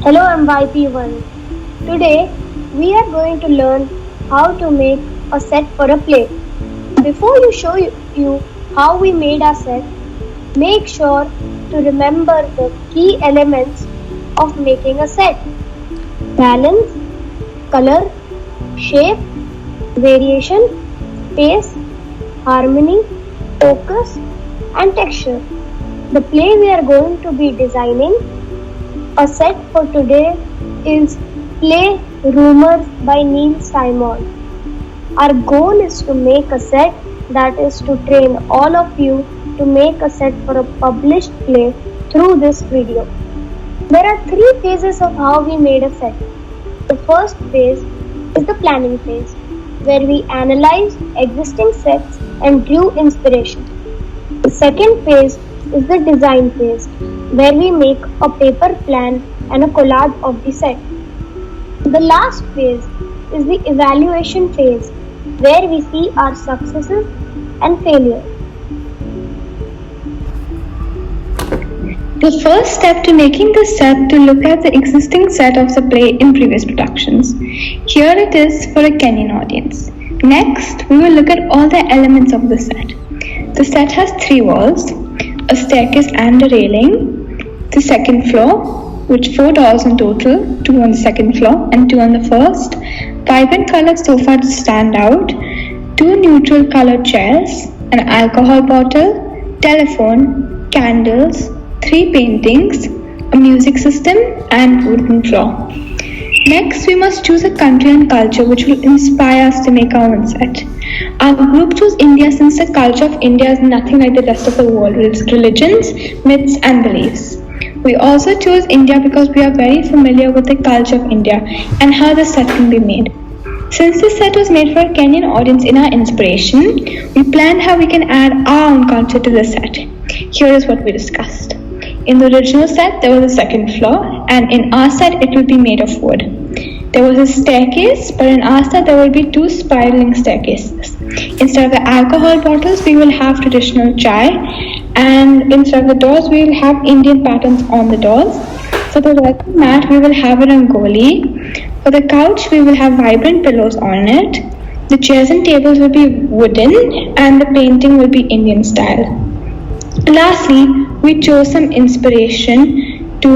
Hello, I'm YP1. Today, we are going to learn how to make a set for a play. Before you how we made our set, make sure to remember the key elements of making a set: balance, color, shape, variation, space, harmony, focus, and texture. The play we are going to be designing a set for today is Play Rumors by Neil Simon. Our goal is to make a set that is to train all of you to make a set for a published play through this video. There are three phases of how we made a set. The first phase is the planning phase, where we analyzed existing sets and drew inspiration. The second phase is the design phase, where we make a paper plan and a collage of the set. The last phase is the evaluation phase, where we see our successes and failures. The first step to making the set to look at the existing set of the play in previous productions. Here it is for a Kenyan audience. Next, we will look at all the elements of the set. The set has 3 walls, a staircase and a railing, the second floor, which 4 doors in total, 2 on the second floor and 2 on the first, vibrant colored sofa to stand out, 2 neutral colored chairs, an alcohol bottle, telephone, candles, 3 paintings, a music system and wooden floor. Next, we must choose a country and culture which will inspire us to make our own set. Our group chose India since the culture of India is nothing like the rest of the world with its religions, myths and beliefs. We also chose India because we are very familiar with the culture of India and how the set can be made. Since this set was made for a Kenyan audience in our inspiration, we planned how we can add our own culture to the set. Here is what we discussed. In the original set, there was a second floor, and in our set, it will be made of wood. There was a staircase, but in our set, there will be 2 spiraling staircases. Instead of the alcohol bottles, we will have traditional chai, and instead of the doors, we will have Indian patterns on the doors. For the welcome mat, we will have a rangoli. For the couch, we will have vibrant pillows on it. The chairs and tables will be wooden, and the painting will be Indian style. Lastly, we chose some inspiration to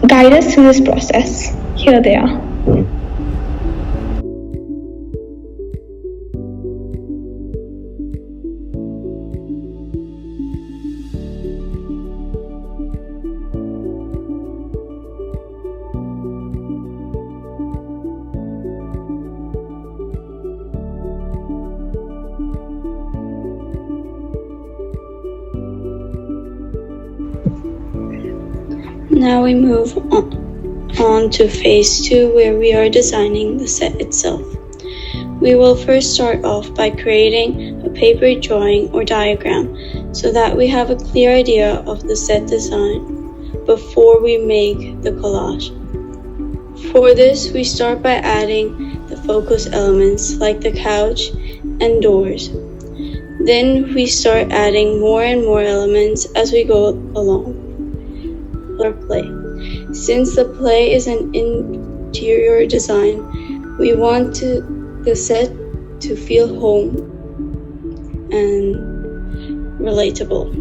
guide us through this process. Here they are. Now we move on to phase 2, where we are designing the set itself. We will first start off by creating a paper drawing or diagram so that we have a clear idea of the set design before we make the collage. For this, we start by adding the focus elements like the couch and doors. Then we start adding more and more elements as we go along. Our play. Since the play is an interior design, we want the set to feel home and relatable.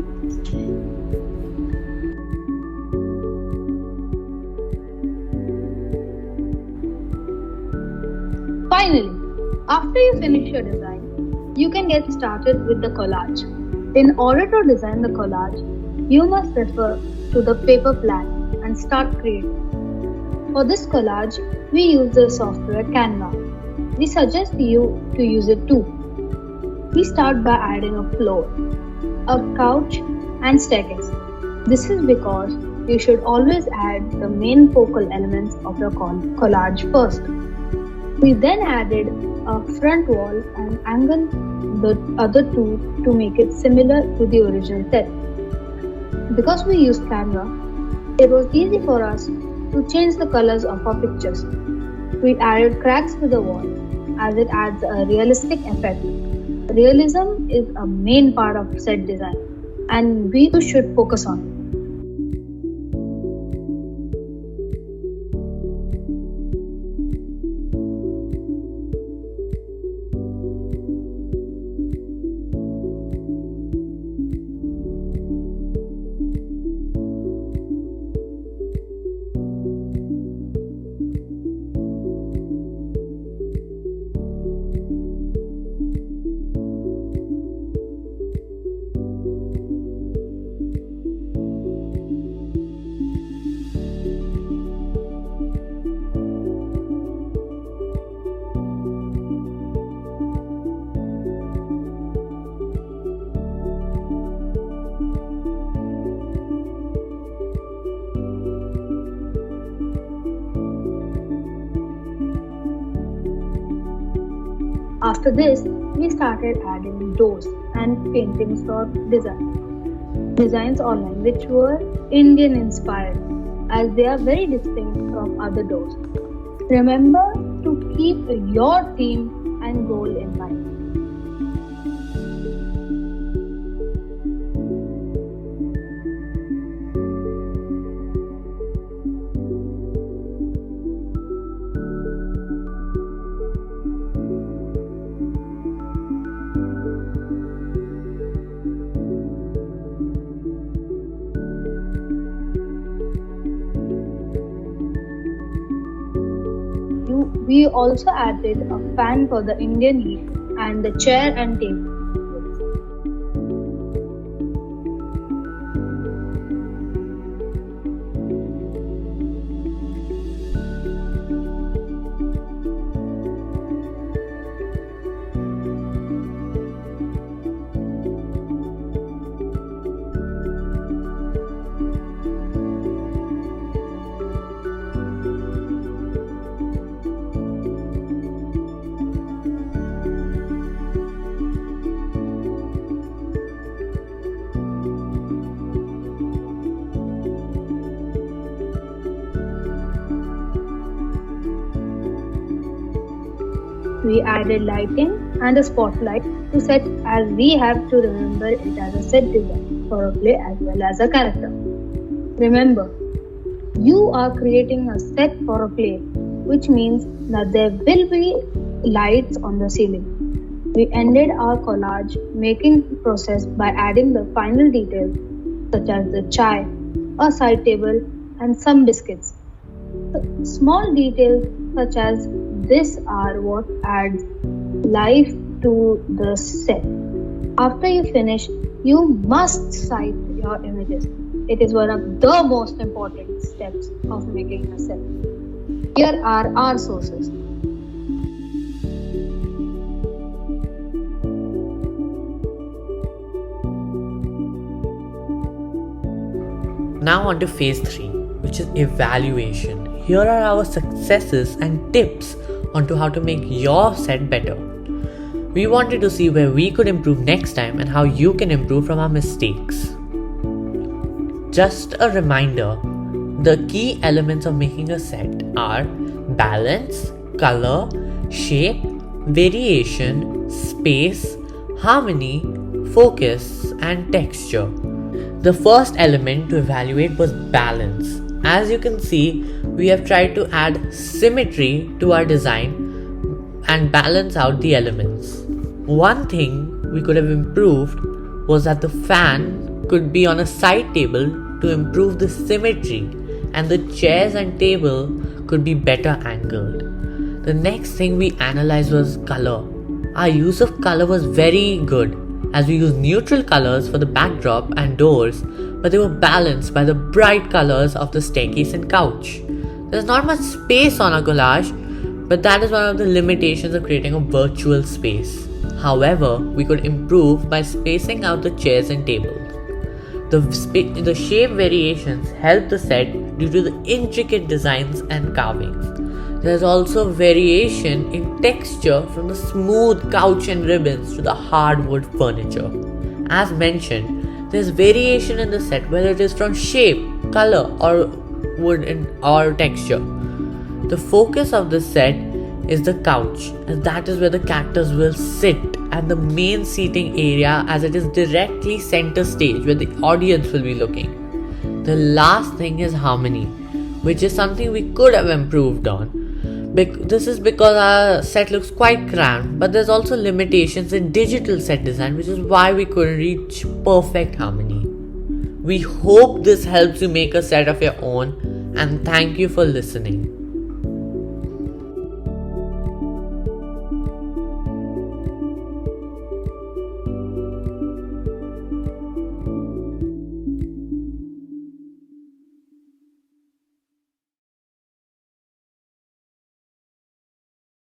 Finally, after you finish your design, you can get started with the collage. In order to design the collage, you must refer to the paper plan and start creating. For this collage, we use the software Canva. We suggest you to use it too. We start by adding a floor, a couch and staircase. This is because you should always add the main focal elements of your collage first. We then added a front wall and angled the other two to make it similar to the original set. Because we used Canva, it was easy for us to change the colors of our pictures. We added cracks to the wall as it adds a realistic effect. Realism is a main part of set design and we should focus on. After this, we started adding doors and paintings for designs online which were Indian inspired as they are very distinct from other doors. Remember to keep your theme and goal in mind. We also added a fan for the Indian heat and the chair and table. We added lighting and a spotlight to set as we have to remember it as a set design for a play as well as a character. Remember, you are creating a set for a play, which means that there will be lights on the ceiling. We ended our collage making process by adding the final details such as the chai, a side table and some biscuits. The small details such as this are what adds life to the set. After you finish, you must cite your images. It is one of the most important steps of making a set. Here are our sources. Now on to phase 3, which is evaluation. Here are our successes and tips onto how to make your set better. We wanted to see where we could improve next time and how you can improve from our mistakes. Just a reminder, the key elements of making a set are balance, color, shape, variation, space, harmony, focus, and texture. The first element to evaluate was balance. As you can see, we have tried to add symmetry to our design and balance out the elements. One thing we could have improved was that the fan could be on a side table to improve the symmetry, and the chairs and table could be better angled. The next thing we analyzed was color. Our use of color was very good, as we used neutral colors for the backdrop and doors, but they were balanced by the bright colors of the staircase and couch. There's not much space on our collage, but that is one of the limitations of creating a virtual space. However, we could improve by spacing out the chairs and tables. The shape variations help the set due to the intricate designs and carvings. There's also variation in texture from the smooth couch and ribbons to the hardwood furniture. As mentioned, there's variation in the set, whether it is from shape, color, or wood or texture. The focus of the set is the couch, as that is where the characters will sit, and the main seating area, as it is directly center stage where the audience will be looking. The last thing is harmony, which is something we could have improved on. This is because our set looks quite cramped, but there's also limitations in digital set design, which is why we couldn't reach perfect harmony. We hope this helps you make a set of your own, and thank you for listening.